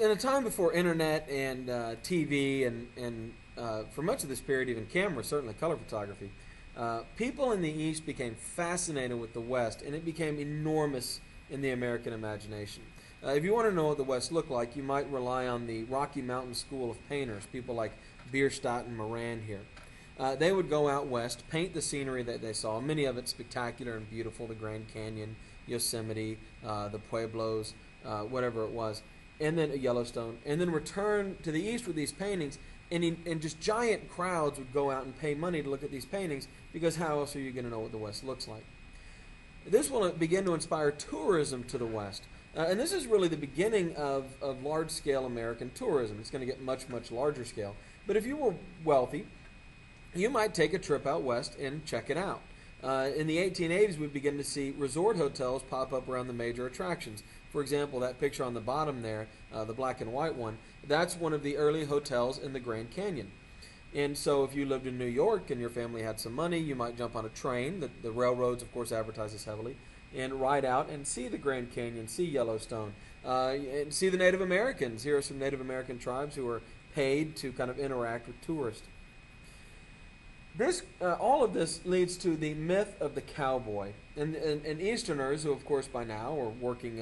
in a time before internet and TV and for much of this period even camera, certainly color photography, people in the East became fascinated with the West, and it became enormous in the American imagination. If you want to know what the West looked like, you might rely on the Rocky Mountain School of Painters, people like Bierstadt and Moran here. They would go out west, paint the scenery that they saw, many of it spectacular and beautiful, the Grand Canyon, Yosemite, the Pueblos, whatever it was, and then Yellowstone, and then return to the east with these paintings, and just giant crowds would go out and pay money to look at these paintings, because how else are you going to know what the West looks like? This will begin to inspire tourism to the West. And this is really the beginning of large-scale American tourism. It's going to get much, much larger scale. But if you were wealthy, you might take a trip out west and check it out. In the 1880s, we begin to see resort hotels pop up around the major attractions. For example, that picture on the bottom there, the black and white one, that's one of the early hotels in the Grand Canyon. And so if you lived in New York and your family had some money, you might jump on a train. The railroads, of course, advertise this heavily, and ride out and see the Grand Canyon, see Yellowstone, and see the Native Americans. Here are some Native American tribes who are paid to kind of interact with tourists. All of this leads to the myth of the cowboy. And Easterners, who of course by now are working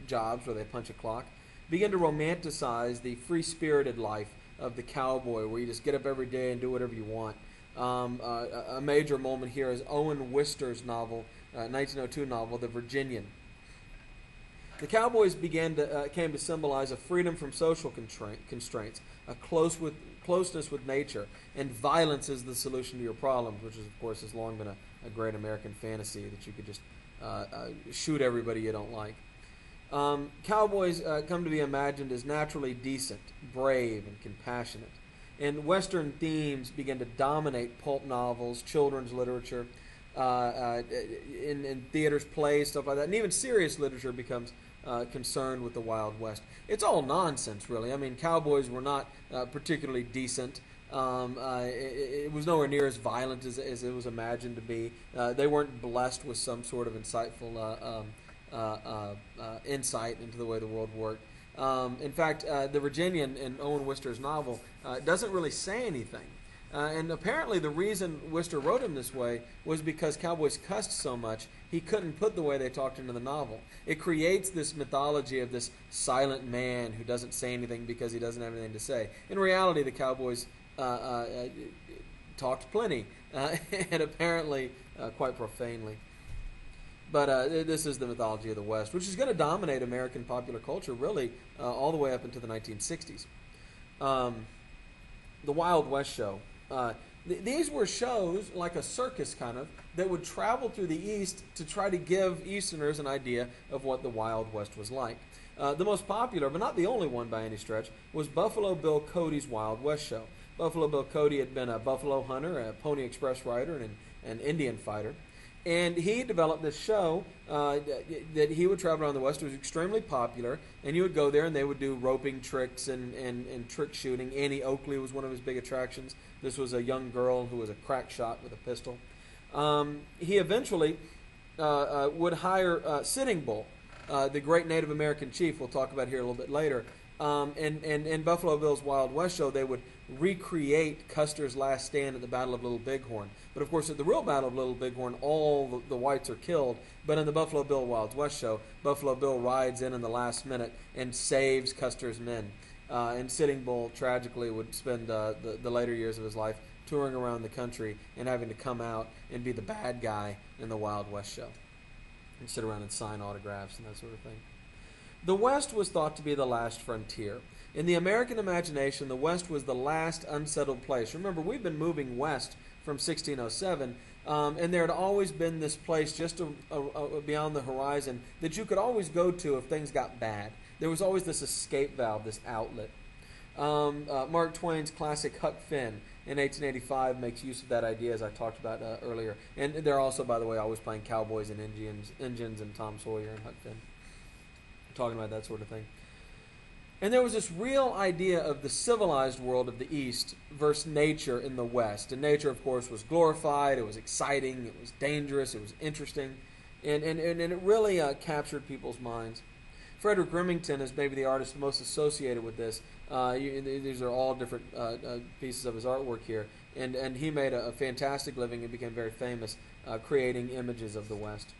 jobs where they punch a clock, begin to romanticize the free-spirited life of the cowboy, where you just get up every day and do whatever you want. A major moment here is Owen Wister's novel, 1902 novel, The Virginian. The cowboys came to symbolize a freedom from social constraints, a closeness with nature, and violence is the solution to your problems, which is, of course, has long been a great American fantasy, that you could just shoot everybody you don't like. Cowboys come to be imagined as naturally decent, brave, and compassionate. And Western themes begin to dominate pulp novels, children's literature, in theaters, plays, stuff like that. And even serious literature becomes concerned with the Wild West. It's all nonsense, really. I mean, cowboys were not particularly decent. It was nowhere near as violent as it was imagined to be. They weren't blessed with some sort of insightful insight into the way the world worked. In fact, The Virginian in Owen Wister's novel doesn't really say anything. And apparently the reason Wister wrote him this way was because cowboys cussed so much, he couldn't put the way they talked into the novel. It creates this mythology of this silent man who doesn't say anything because he doesn't have anything to say. In reality, the cowboys talked plenty, and apparently quite profanely. But this is the mythology of the West, which is going to dominate American popular culture, really, all the way up into the 1960s. The Wild West show. These were shows, like a circus kind of, that would travel through the East to try to give Easterners an idea of what the Wild West was like. The most popular, but not the only one by any stretch, was Buffalo Bill Cody's Wild West show. Buffalo Bill Cody had been a buffalo hunter, a Pony Express rider, and an Indian fighter. And he developed this show that he would travel around the West. It was extremely popular, and you would go there, and they would do roping tricks and trick shooting. Annie Oakley was one of his big attractions. This was a young girl who was a crack shot with a pistol. He eventually would hire Sitting Bull, the great Native American chief we'll talk about here a little bit later. And in Buffalo Bill's Wild West show, they would recreate Custer's last stand at the Battle of Little Bighorn. But of course, at the real Battle of Little Bighorn, all the whites are killed. But in the Buffalo Bill Wild West show, Buffalo Bill rides in the last minute and saves Custer's men. And Sitting Bull, tragically, would spend the later years of his life touring around the country and having to come out and be the bad guy in the Wild West show and sit around and sign autographs and that sort of thing. The West was thought to be the last frontier. In the American imagination, the West was the last unsettled place. Remember, we've been moving west from 1607, and there had always been this place just beyond the horizon that you could always go to if things got bad. There was always this escape valve, this outlet. Mark Twain's classic Huck Finn in 1885 makes use of that idea, as I talked about earlier. And they're also, by the way, always playing cowboys and Indians and Tom Sawyer and Huck Finn, talking about that sort of thing. And there was this real idea of the civilized world of the East versus nature in the West. And nature, of course, was glorified, it was exciting, it was dangerous, it was interesting, and it really captured people's minds. Frederick Remington is maybe the artist most associated with this. These are all different pieces of his artwork here. And he made a fantastic living and became very famous creating images of the West.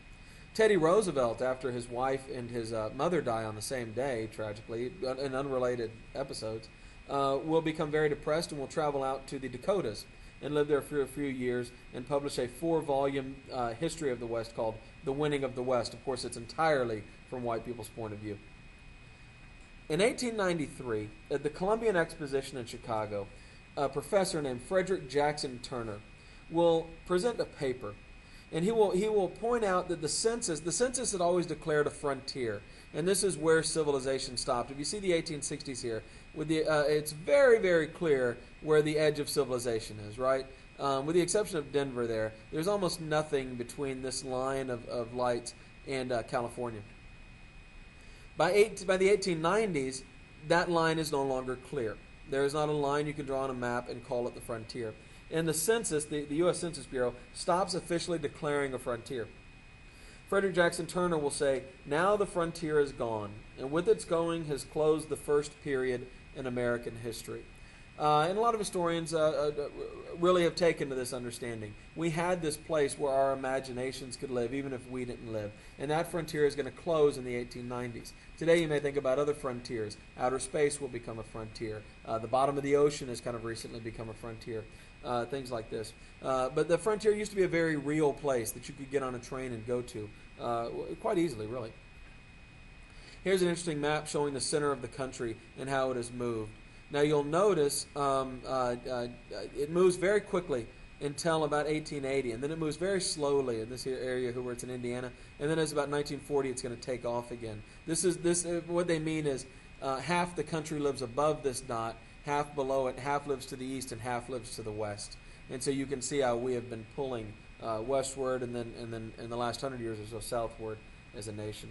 Teddy Roosevelt, after his wife and his mother die on the same day, tragically, in unrelated episodes, will become very depressed and will travel out to the Dakotas and live there for a few years and publish a 4-volume history of the West called The Winning of the West. Of course, it's entirely from white people's point of view. In 1893, at the Columbian Exposition in Chicago, a professor named Frederick Jackson Turner will present a paper, and he will point out that the census had always declared a frontier, and this is where civilization stopped. If you see the 1860s here, with it's very, very clear where the edge of civilization is, right? With the exception of Denver there's almost nothing between this line of lights and California. By the 1890s, that line is no longer clear. There is not a line you can draw on a map and call it the frontier. And the census, the U.S. Census Bureau, stops officially declaring a frontier. Frederick Jackson Turner will say, now the frontier is gone, and with its going has closed the first period in American history. And a lot of historians really have taken to this understanding. We had this place where our imaginations could live, even if we didn't live. And that frontier is going to close in the 1890s. Today you may think about other frontiers. Outer space will become a frontier. The bottom of the ocean has kind of recently become a frontier. Things like this. But the frontier used to be a very real place that you could get on a train and go to quite easily, really. Here's an interesting map showing the center of the country and how it has moved. Now you'll notice it moves very quickly until about 1880, and then it moves very slowly in this here area where it's in Indiana, and then as about 1940 it's going to take off again. What they mean is half the country lives above this dot, half below it, half lives to the east, and half lives to the west. And so you can see how we have been pulling westward, and then in the last 100 years or so southward as a nation.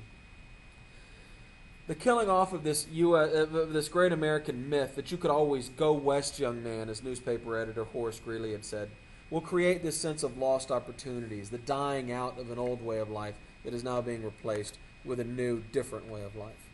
The killing off of this this great American myth that you could always go west, young man, as newspaper editor Horace Greeley had said, will create this sense of lost opportunities, the dying out of an old way of life that is now being replaced with a new, different way of life.